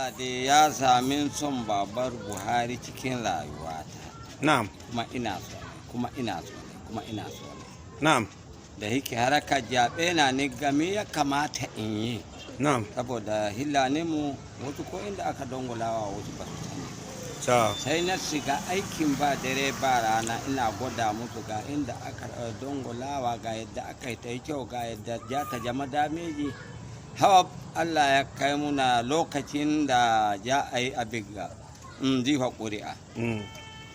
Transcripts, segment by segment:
Allah dai ya sami son babar Buhari cikin rayuwata. Na'am. Kuma ina so ne, kuma ina so ne, kuma ina so ne. Na'am. Da yake haraka jaɓe na ni game ya kamata in yi. Na'am. Saboda hillani mu wasu ko inda aka dongulawa wasu ba su sani. Sai na shiga aikin ba dare ba rana ina gwada musu ga inda aka dongulawa ga yadda aka yi ta yi kyau ga yadda ja ta jama dameji. Hawa Allah ya kai muna lokacin da ja a yi abin ga jefa ƙuri'a.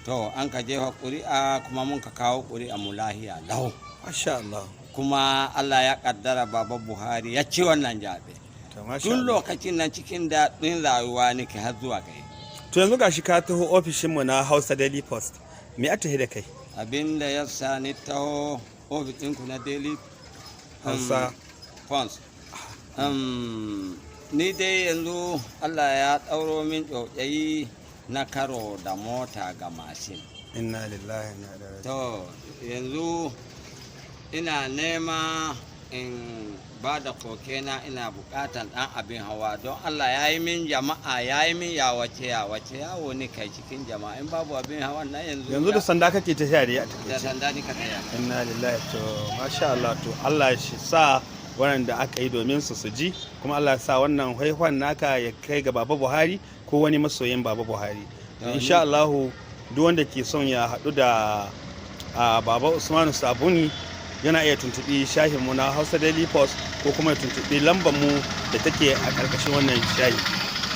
To an ka jefa ƙuri'a kuma mun ka kawo ƙuri'a mu lahiya lau. Masha Allah. Kuma Allah ya kaddara Baba Buhari ya ci wannan jaɓe. Tun lokacin nan cikin daɗin rayuwa nake har zuwa kai. To yanzu gashi ka taho ofishinmu na Hausa Daily Post. Me a tahi da kai? Abin da ya sa ni taho ofisinku na Daily Post. Ni dai yanzu Allah ya ɗauro min tsautsayi na karo da mota ga mashin. Inna lillahi na ilaihi. To yanzu ina nema in ba da kokena ina bukatan dan abin hawa don Allah ya yi min jama'a ya yi min yawace yawo ni kai cikin jama'a in babu abin hawa na yanzu da sanda kake tafiya da ya take da sanda ni ka taya. Inna lillahi. To masha Allah, to Allah shi sa wannan da aka yi domin su ji kuma Allah ya sa wannan haihwan naka ya kai ga Baba Buhari ko wani masoyin Baba Buhari. Insha Allah duk wanda ke son ya haɗu da Baba Usmanu Sabuni yana iya tuntuɓi shahinmu na Hausa Daily Post ko kuma ya tuntuɓi lambar mu da take a ƙarƙashin wannan shahi.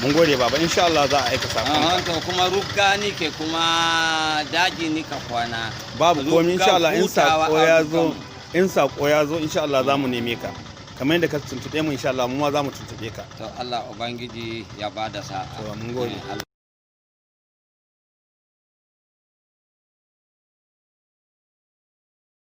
Mun gode Baba, insha Allah za a aika sakon. To kuma rugga ni ke kuma daji ni ka kwana. Babu komai insha Allah in sako ya zo insha Allah za mu neme ka. Kamar yadda ka tuntuɓe mu insha Allah mu ma za mu tuntuɓe ka. To Allah Ubangiji ya bada sa'a. To mun gode.